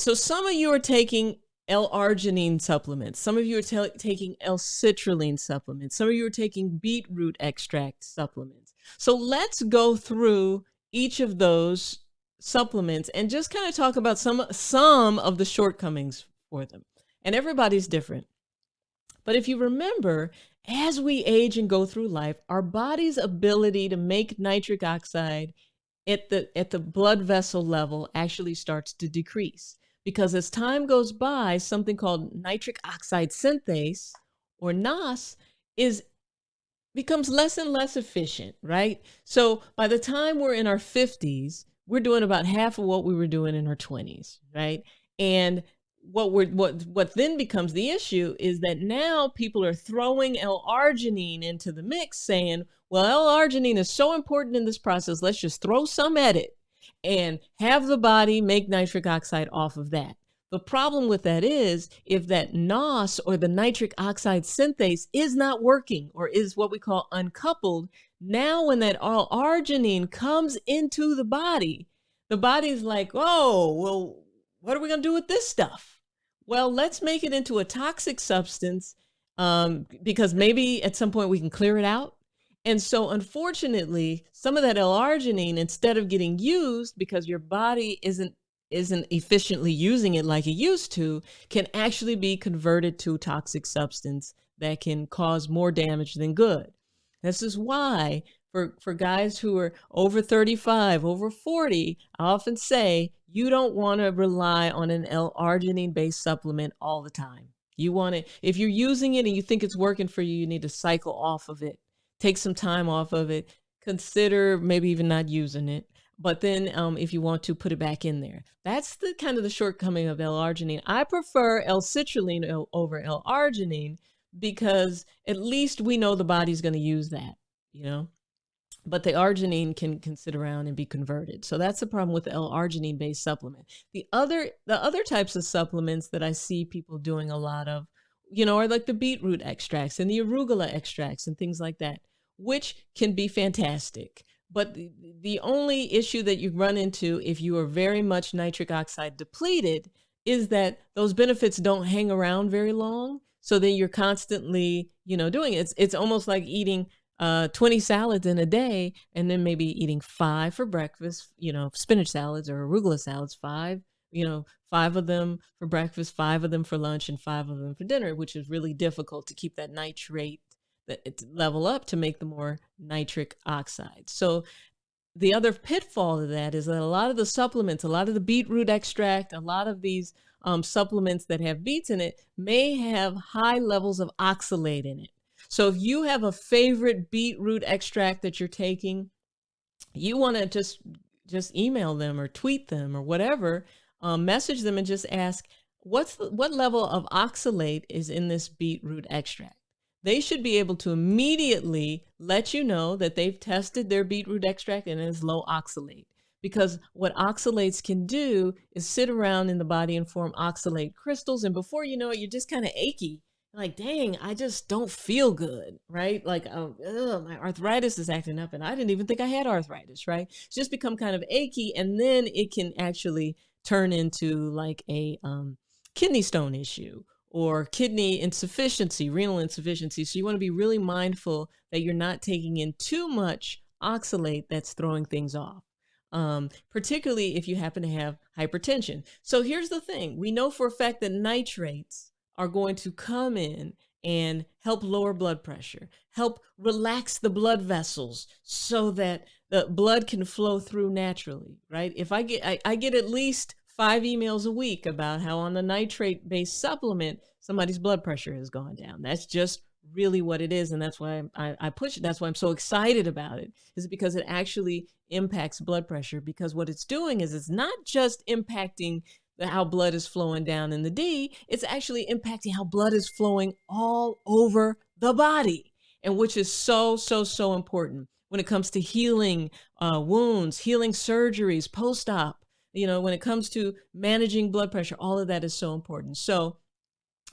So some of you are taking L-Arginine supplements. Some of you are taking L-Citrulline supplements. Some of you are taking beetroot extract supplements. So let's go through each of those supplements and just kind of talk about some of the shortcomings for them. And everybody's different. But if you remember, as we age and go through life, our body's ability to make nitric oxide at the blood vessel level actually starts to decrease. Because as time goes by, something called nitric oxide synthase, or NOS, becomes less and less efficient, right? So by the time we're in our 50s, we're doing about half of what we were doing in our 20s, right? And what then becomes the issue is that now people are throwing L-Arginine into the mix, saying, well, L-Arginine is so important in this process, let's just throw some at it and have the body make nitric oxide off of that. The problem with that is if that NOS, or the nitric oxide synthase, is not working, or is what we call uncoupled, now when that L-Arginine comes into the body's like, oh, well, what are we going to do with this stuff? Well, let's make it into a toxic substance because maybe at some point we can clear it out. And so unfortunately, some of that L-Arginine, instead of getting used because your body isn't efficiently using it like it used to, can actually be converted to a toxic substance that can cause more damage than good. This is why for guys who are over 35, over 40, I often say you don't want to rely on an L-Arginine based supplement all the time. You want to, if you're using it and you think it's working for you, you need to cycle off of it. Take some time off of it, consider maybe even not using it. But then if you want to, put it back in there. That's the kind of the shortcoming of L-Arginine. I prefer L-Citrulline over L-Arginine because at least we know the body's going to use that, you know. But the arginine can sit around and be converted. So that's the problem with the L-Arginine based supplement. The other types of supplements that I see people doing a lot of, you know, are like the beetroot extracts and the arugula extracts and things like that, which can be fantastic. But the only issue that you run into if you are very much nitric oxide depleted is that those benefits don't hang around very long. So then you're constantly, you know, doing it. It's almost like eating 20 salads in a day and then maybe eating 5 for breakfast, you know, spinach salads or arugula salads, 5, you know, 5 of them for breakfast, 5 of them for lunch, and 5 of them for dinner, which is really difficult to keep that nitrate level up to make the more nitric oxide. So the other pitfall of that is that a lot of the supplements, a lot of the beetroot extract, a lot of these supplements that have beets in it may have high levels of oxalate in it. So if you have a favorite beetroot extract that you're taking, you want to just email them or tweet them or whatever, message them and just ask, what level of oxalate is in this beetroot extract? They should be able to immediately let you know that they've tested their beetroot extract and it is low oxalate. Because what oxalates can do is sit around in the body and form oxalate crystals. And before you know it, you're just kind of achy. Like, dang, I just don't feel good, right? Like, my arthritis is acting up and I didn't even think I had arthritis, right? It's just become kind of achy, and then it can actually turn into like a kidney stone issue or kidney insufficiency, renal insufficiency. So you want to be really mindful that you're not taking in too much oxalate that's throwing things off. Particularly if you happen to have hypertension. So here's the thing. We know for a fact that nitrates are going to come in and help lower blood pressure, help relax the blood vessels so that the blood can flow through naturally, right? If I get at least 5 emails a week about how on the nitrate-based supplement, somebody's blood pressure has gone down. That's just really what it is. And that's why I push it. That's why I'm so excited about it, is because it actually impacts blood pressure, because what it's doing is it's not just impacting how blood is flowing down in the D, it's actually impacting how blood is flowing all over the body, and which is so important when it comes to healing wounds, healing surgeries, post-op, you know, when it comes to managing blood pressure, all of that is so important. So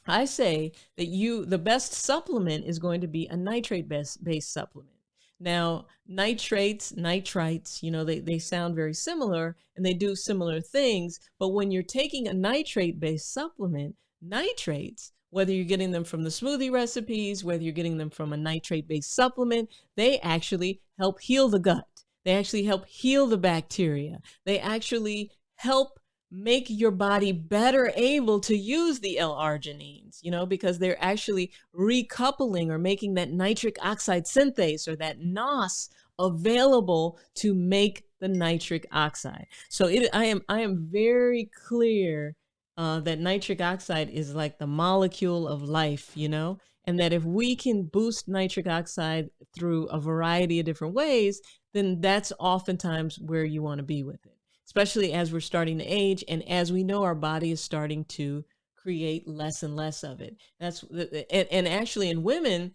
I say that the best supplement is going to be a nitrate-based supplement. Now, nitrates, nitrites, they sound very similar and they do similar things. But when you're taking a nitrate-based supplement, nitrates, whether you're getting them from the smoothie recipes, whether you're getting them from a nitrate-based supplement, they actually help heal the gut. They actually help heal the bacteria. They actually help make your body better able to use the L-arginines, because they're actually recoupling or making that nitric oxide synthase, or that NOS, available to make the nitric oxide. So I am very clear that nitric oxide is like the molecule of life, and that if we can boost nitric oxide through a variety of different ways, then that's oftentimes where you want to be with it, especially as we're starting to age and as we know our body is starting to create less and less of it. And actually in women,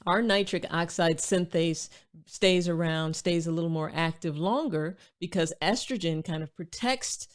our nitric oxide synthase stays a little more active longer, because estrogen kind of protects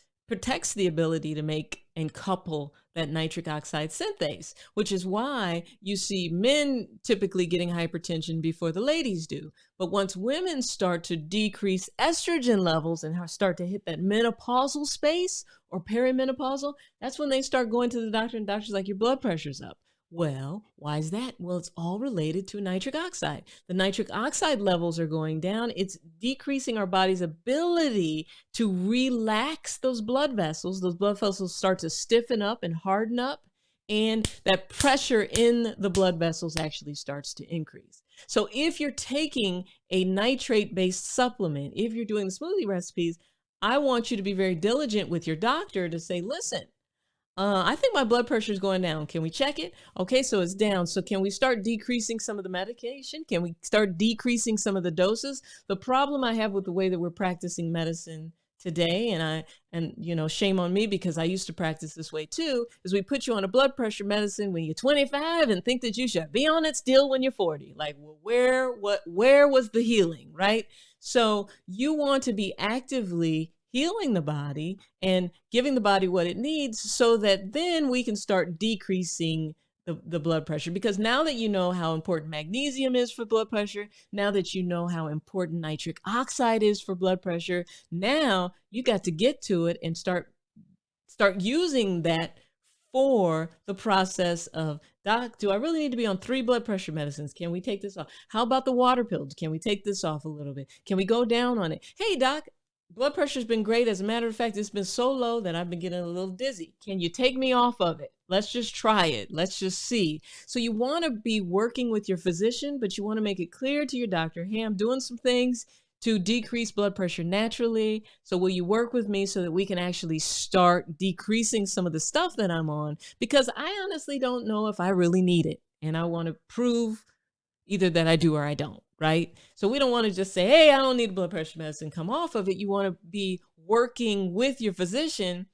the ability to make and couple that nitric oxide synthase, which is why you see men typically getting hypertension before the ladies do. But once women start to decrease estrogen levels and start to hit that menopausal space or perimenopausal, that's when they start going to the doctor, and the doctor's like, your blood pressure's up. Well, why is that? Well, it's all related to nitric oxide. The nitric oxide levels are going down. It's decreasing our body's ability to relax those blood vessels. Those blood vessels start to stiffen up and harden up, and that pressure in the blood vessels actually starts to increase. So if you're taking a nitrate-based supplement, if you're doing the smoothie recipes, I want you to be very diligent with your doctor to say, listen, I think my blood pressure is going down. Can we check it? Okay, so it's down. So can we start decreasing some of the medication? Can we start decreasing some of the doses? The problem I have with the way that we're practicing medicine today, and shame on me because I used to practice this way too, is we put you on a blood pressure medicine when you're 25 and think that you should be on it still when you're 40. Like, well, where was the healing, right? So you want to be actively healing the body and giving the body what it needs, so that then we can start decreasing the blood pressure. Because now that you know how important magnesium is for blood pressure, now that you know how important nitric oxide is for blood pressure, now you got to get to it and start using that for the process of, doc, do I really need to be on 3 blood pressure medicines? Can we take this off? How about the water pills? Can we take this off a little bit? Can we go down on it? Hey, doc, blood pressure's been great. As a matter of fact, it's been so low that I've been getting a little dizzy. Can you take me off of it? Let's just try it. Let's just see. So you want to be working with your physician, but you want to make it clear to your doctor, hey, I'm doing some things to decrease blood pressure naturally. So will you work with me so that we can actually start decreasing some of the stuff that I'm on? Because I honestly don't know if I really need it. And I want to prove either that I do or I don't, right? So we don't want to just say, hey, I don't need blood pressure medicine, come off of it. You want to be working with your physician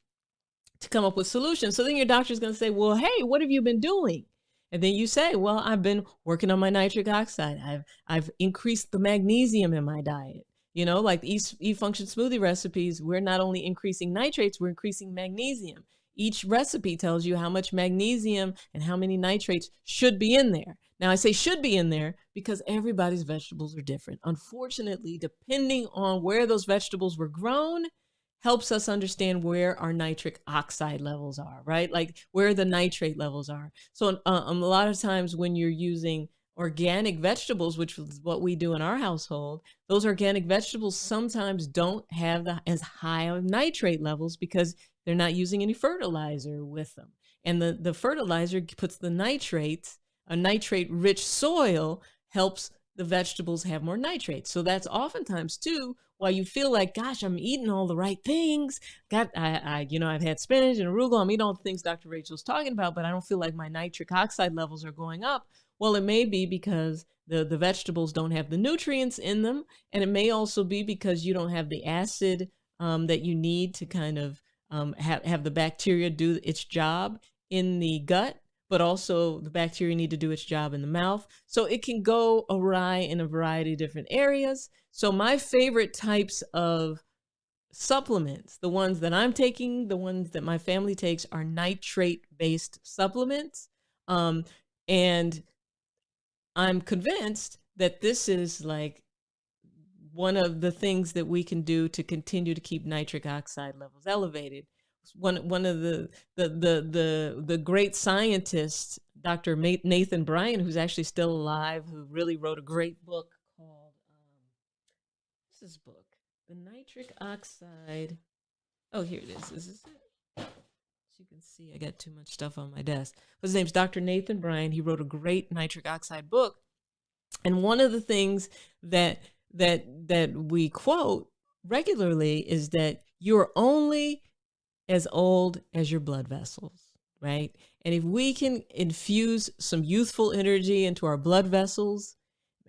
to come up with solutions. So then your doctor's going to say, well, hey, what have you been doing? And then you say, well, I've been working on my nitric oxide. I've increased the magnesium in my diet. Like E-Function smoothie recipes, we're not only increasing nitrates, we're increasing magnesium. Each recipe tells you how much magnesium and how many nitrates should be in there. Now, I say should be in there because everybody's vegetables are different. Unfortunately, depending on where those vegetables were grown, helps us understand where our nitric oxide levels are, right? Like where the nitrate levels are. So a lot of times when you're using organic vegetables, which is what we do in our household, those organic vegetables sometimes don't have as high of nitrate levels because they're not using any fertilizer with them. And the fertilizer puts the nitrates, a nitrate-rich soil helps the vegetables have more nitrates. So that's oftentimes too why you feel like, gosh, I'm eating all the right things. I've had spinach and arugula. I'm eating all the things Dr. Rachel's talking about, but I don't feel like my nitric oxide levels are going up. Well, it may be because the vegetables don't have the nutrients in them, and it may also be because you don't have the acid that you need to kind of have the bacteria do its job in the gut, but also the bacteria need to do its job in the mouth. So it can go awry in a variety of different areas. So my favorite types of supplements, the ones that I'm taking, the ones that my family takes, are nitrate-based supplements. And I'm convinced that this is like one of the things that we can do to continue to keep nitric oxide levels elevated. One of the great scientists, Dr. Nathan Bryan, who's actually still alive, who really wrote a great book called what's this book? The Nitric Oxide. Oh, here it is. Is this it? As you can see, I got too much stuff on my desk. His name's Dr. Nathan Bryan. He wrote a great nitric oxide book, and one of the things that we quote regularly is that you're only as old as your blood vessels, right? And if we can infuse some youthful energy into our blood vessels,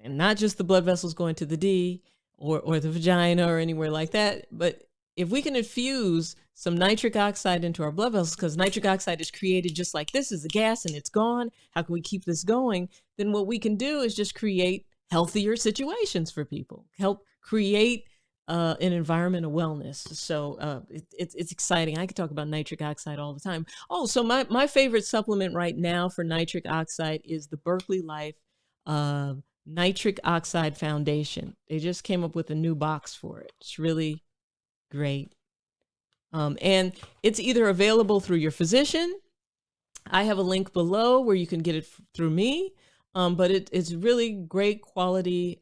and not just the blood vessels going to the D or the vagina or anywhere like that, but if we can infuse some nitric oxide into our blood vessels, because nitric oxide is created just like this as a gas and it's gone, how can we keep this going? Then what we can do is just create healthier situations for people, help create an environment of wellness. So it's exciting. I could talk about nitric oxide all the time. Oh, so my favorite supplement right now for nitric oxide is the Berkeley Life Nitric Oxide Foundation. They just came up with a new box for it. It's really great. And it's either available through your physician. I have a link below where you can get it through me. But it's really great quality.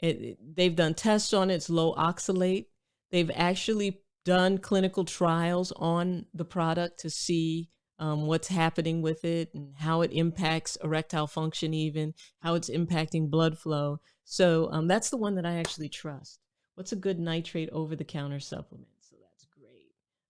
They've done tests on it. It's low oxalate. They've actually done clinical trials on the product to see what's happening with it and how it impacts erectile function, even how it's impacting blood flow. So that's the one that I actually trust. What's a good nitrate over-the-counter supplement?